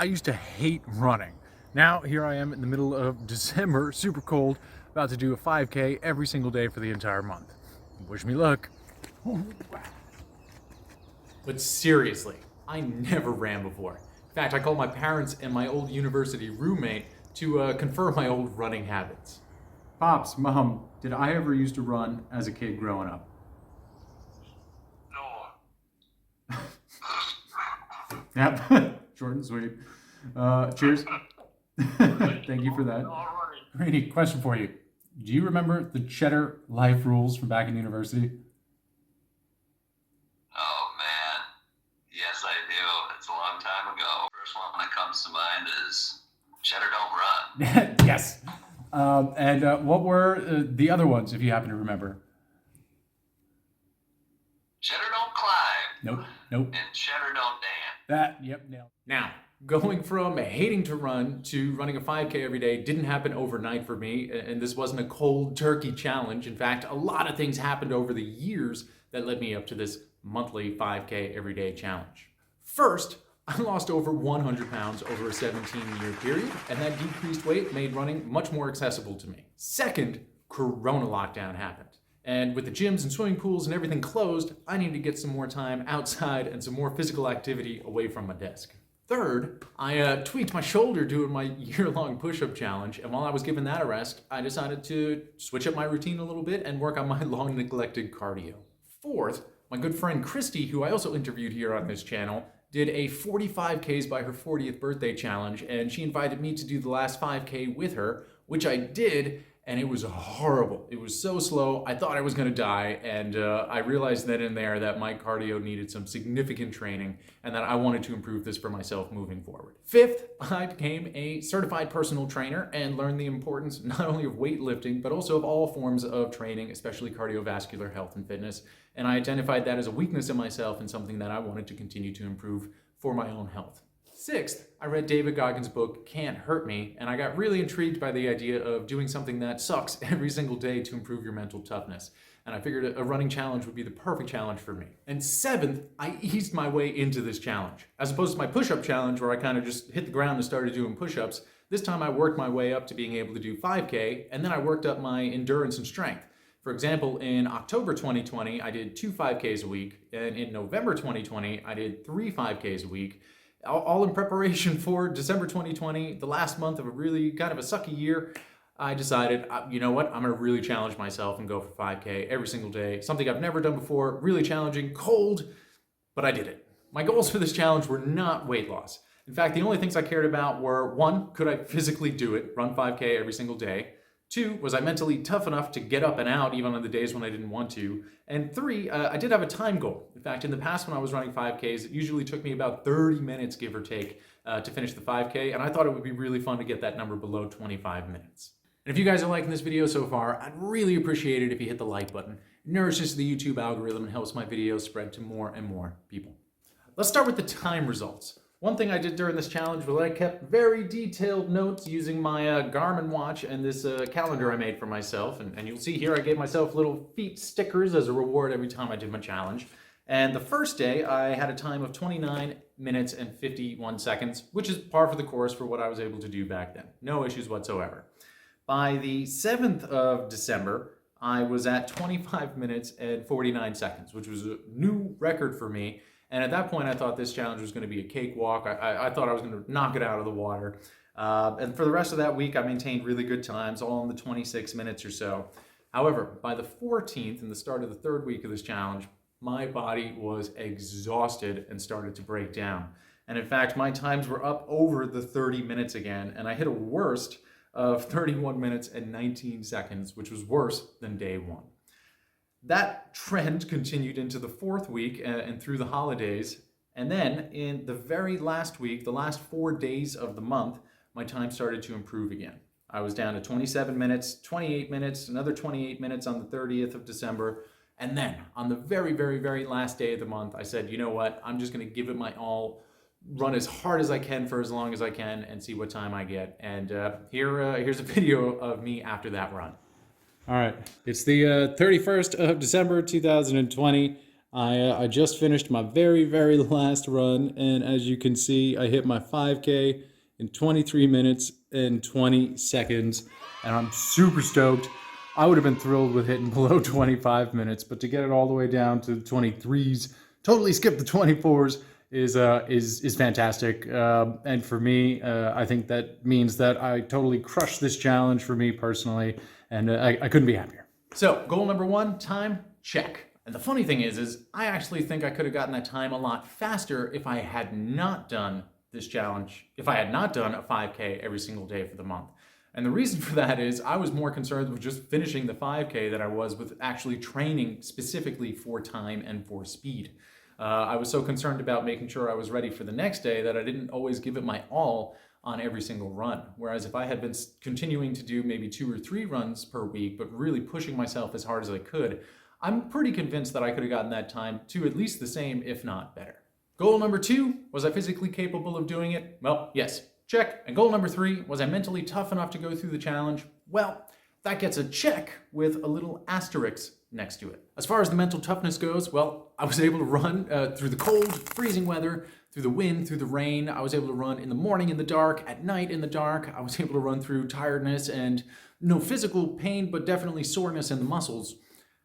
I used to hate running. Now here I am in the middle of December, super cold, about to do a 5K every single day for the entire month. Wish me luck. But seriously, I never ran before. In fact, I called my parents and my old university roommate to confirm my old running habits. Pops, Mom, did I ever used to run as a kid growing up? Yep, short and sweet. Cheers. Thank you for that. Rainy, question for you. Do you remember the cheddar life rules from back in university? Oh man, yes I do. It's a long time ago. First one that comes to mind is cheddar don't run. Yes. And what were the other ones, if you happen to remember? Cheddar don't climb. Nope. And cheddar don't dance. Yep, nailed. Now, going from hating to run to running a 5K every day didn't happen overnight for me, and this wasn't a cold turkey challenge. In fact, a lot of things happened over the years that led me up to this monthly 5K everyday challenge. First, I lost over 100 pounds over a 17-year period, and that decreased weight made running much more accessible to me. Second, Corona lockdown happened. And with the gyms and swimming pools and everything closed, I needed to get some more time outside and some more physical activity away from my desk. Third, I tweaked my shoulder doing my year-long push-up challenge, and while I was given that a rest, I decided to switch up my routine a little bit and work on my long-neglected cardio. Fourth, my good friend Christy, who I also interviewed here on this channel, did a 45 Ks by her 40th birthday challenge, and she invited me to do the last 5K with her, which I did, and it was horrible. It was so slow, I thought I was gonna die, and I realized then and there that my cardio needed some significant training and that I wanted to improve this for myself moving forward. Fifth, I became a certified personal trainer and learned the importance not only of weightlifting, but also of all forms of training, especially cardiovascular health and fitness. And I identified that as a weakness in myself and something that I wanted to continue to improve for my own health. Sixth, I read David Goggins' book, Can't Hurt Me, and I got really intrigued by the idea of doing something that sucks every single day to improve your mental toughness. And I figured a running challenge would be the perfect challenge for me. And seventh, I eased my way into this challenge. As opposed to my push-up challenge where I kind of just hit the ground and started doing push-ups, this time I worked my way up to being able to do 5K, and then I worked up my endurance and strength. For example, in October 2020, I did 2 5Ks a week, and in November 2020, I did 3 5Ks a week, all in preparation for December 2020, the last month of a really kind of a sucky year. I decided, you know what, I'm gonna really challenge myself and go for 5K every single day. Something I've never done before, really challenging, cold, but I did it. My goals for this challenge were not weight loss. In fact, the only things I cared about were, 1, could I physically do it, run 5K every single day? 2, was I mentally tough enough to get up and out even on the days when I didn't want to? And 3, I did have a time goal. In fact, in the past when I was running 5Ks, it usually took me about 30 minutes, give or take, to finish the 5K, and I thought it would be really fun to get that number below 25 minutes. And if you guys are liking this video so far, I'd really appreciate it if you hit the like button. It nourishes the YouTube algorithm and helps my videos spread to more and more people. Let's start with the time results. One thing I did during this challenge was I kept very detailed notes using my Garmin watch and this calendar I made for myself. And you'll see here I gave myself little feet stickers as a reward every time I did my challenge. And the first day I had a time of 29 minutes and 51 seconds, which is par for the course for what I was able to do back then. No issues whatsoever. By the 7th of December, I was at 25 minutes and 49 seconds, which was a new record for me. And at that point, I thought this challenge was going to be a cakewalk. I thought I was going to knock it out of the water. And for the rest of that week, I maintained really good times, all in the 26 minutes or so. However, by the 14th and the start of the 3rd week of this challenge, my body was exhausted and started to break down. And in fact, my times were up over the 30 minutes again, and I hit a worst of 31 minutes and 19 seconds, which was worse than day 1. That trend continued into the 4th week and through the holidays. And then in the very last week, the last 4 days of the month, my time started to improve again. I was down to 27 minutes, 28 minutes, another 28 minutes on the 30th of December. And then on the very, very, very last day of the month, I said, you know what, I'm just gonna give it my all, run as hard as I can for as long as I can and see what time I get. And here's a video of me after that run. All right, it's the 31st of December 2020. I just finished my very, very last run, and as you can see, I hit my 5K in 23 minutes and 20 seconds, and I'm super stoked. I would have been thrilled with hitting below 25 minutes, but to get it all the way down to the 23s, totally skip the 24s, is fantastic. And for me, I think that means that I totally crushed this challenge for me personally, and I couldn't be happier. So goal number 1, time, check. And the funny thing is I actually think I could have gotten that time a lot faster if I had not done this challenge, if I had not done a 5K every single day for the month. And the reason for that is I was more concerned with just finishing the 5K than I was with actually training specifically for time and for speed. I was so concerned about making sure I was ready for the next day that I didn't always give it my all on every single run. Whereas if I had been continuing to do maybe 2 or 3 runs per week, but really pushing myself as hard as I could, I'm pretty convinced that I could have gotten that time to at least the same, if not better. Goal number 2, was I physically capable of doing it? Well, yes, check. And goal number 3, was I mentally tough enough to go through the challenge? Well, that gets a check with a little asterisk next to it. As far as the mental toughness goes, well, I was able to run through the cold, freezing weather, through the wind, through the rain. I was able to run in the morning in the dark, at night in the dark. I was able to run through tiredness and no physical pain, but definitely soreness in the muscles.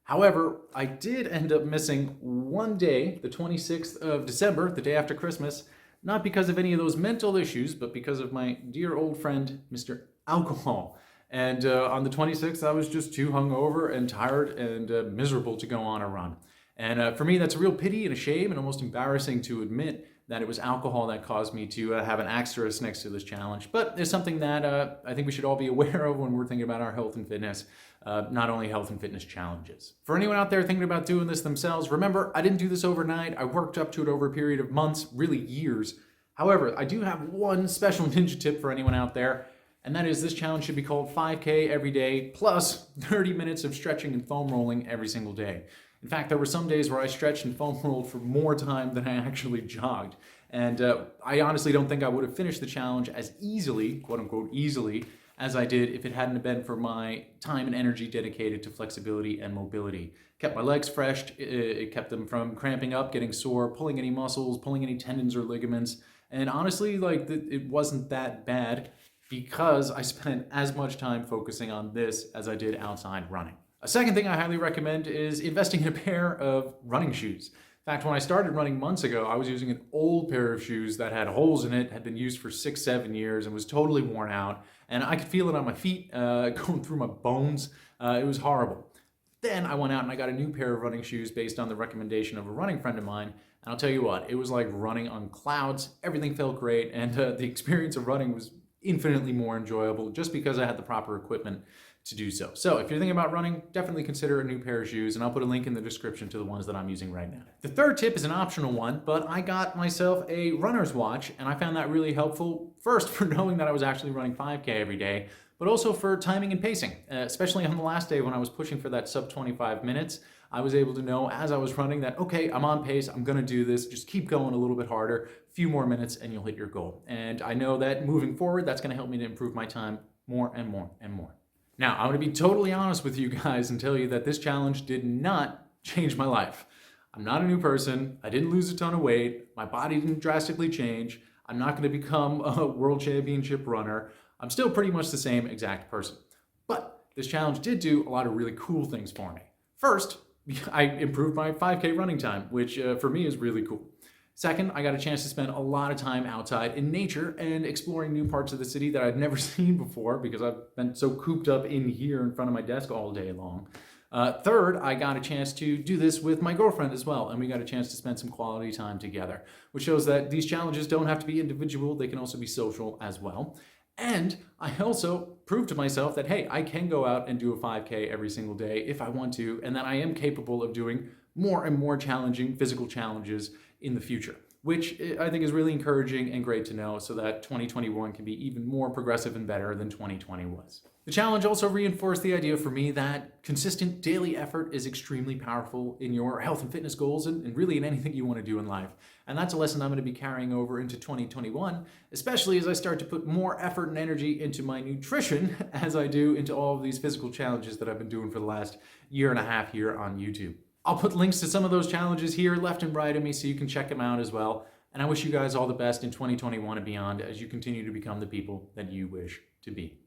However, I did end up missing one day, the 26th of December, the day after Christmas, not because of any of those mental issues, but because of my dear old friend, Mr. Alcohol. And on the 26th, I was just too hungover and tired and miserable to go on a run. And for me, that's a real pity and a shame and almost embarrassing to admit that it was alcohol that caused me to have an asterisk next to this challenge. But it's something that I think we should all be aware of when we're thinking about our health and fitness, not only health and fitness challenges. For anyone out there thinking about doing this themselves, remember, I didn't do this overnight. I worked up to it over a period of months, really years. However, I do have one special ninja tip for anyone out there, and that is this challenge should be called 5K every day plus 30 minutes of stretching and foam rolling every single day. In fact, there were some days where I stretched and foam rolled for more time than I actually jogged. And I honestly don't think I would have finished the challenge as easily, quote unquote easily, as I did if it hadn't been for my time and energy dedicated to flexibility and mobility. Kept my legs fresh, it kept them from cramping up, getting sore, pulling any muscles, pulling any tendons or ligaments. And honestly, it wasn't that bad because I spent as much time focusing on this as I did outside running. A second thing I highly recommend is investing in a pair of running shoes. In fact, when I started running months ago, I was using an old pair of shoes that had holes in it, had been used for 6-7 years, and was totally worn out. And I could feel it on my feet, going through my bones. It was horrible. Then I went out and I got a new pair of running shoes based on the recommendation of a running friend of mine. And I'll tell you what, it was like running on clouds. Everything felt great, and the experience of running was infinitely more enjoyable just because I had the proper equipment to do so. So if you're thinking about running, definitely consider a new pair of shoes, and I'll put a link in the description to the ones that I'm using right now. The third tip is an optional one, but I got myself a runner's watch, and I found that really helpful, first for knowing that I was actually running 5K every day, but also for timing and pacing, especially on the last day when I was pushing for that sub 25 minutes. I was able to know as I was running that, okay, I'm on pace, I'm gonna do this, just keep going a little bit harder, a few more minutes and you'll hit your goal. And I know that moving forward, that's gonna help me to improve my time more and more and more. Now, I'm gonna be totally honest with you guys and tell you that this challenge did not change my life. I'm not a new person, I didn't lose a ton of weight, my body didn't drastically change, I'm not gonna become a world championship runner, I'm still pretty much the same exact person. But this challenge did do a lot of really cool things for me. First, I improved my 5K running time, which for me is really cool. Second, I got a chance to spend a lot of time outside in nature and exploring new parts of the city that I'd never seen before because I've been so cooped up in here in front of my desk all day long. Third, I got a chance to do this with my girlfriend as well, and we got a chance to spend some quality time together, which shows that these challenges don't have to be individual, they can also be social as well. And I also proved to myself that, hey, I can go out and do a 5K every single day if I want to, and that I am capable of doing more and more challenging physical challenges in the future, which I think is really encouraging and great to know so that 2021 can be even more progressive and better than 2020 was. The challenge also reinforced the idea for me that consistent daily effort is extremely powerful in your health and fitness goals and really in anything you want to do in life. And that's a lesson I'm going to be carrying over into 2021, especially as I start to put more effort and energy into my nutrition as I do into all of these physical challenges that I've been doing for the last year and a half here on YouTube. I'll put links to some of those challenges here left and right of me so you can check them out as well. And I wish you guys all the best in 2021 and beyond as you continue to become the people that you wish to be.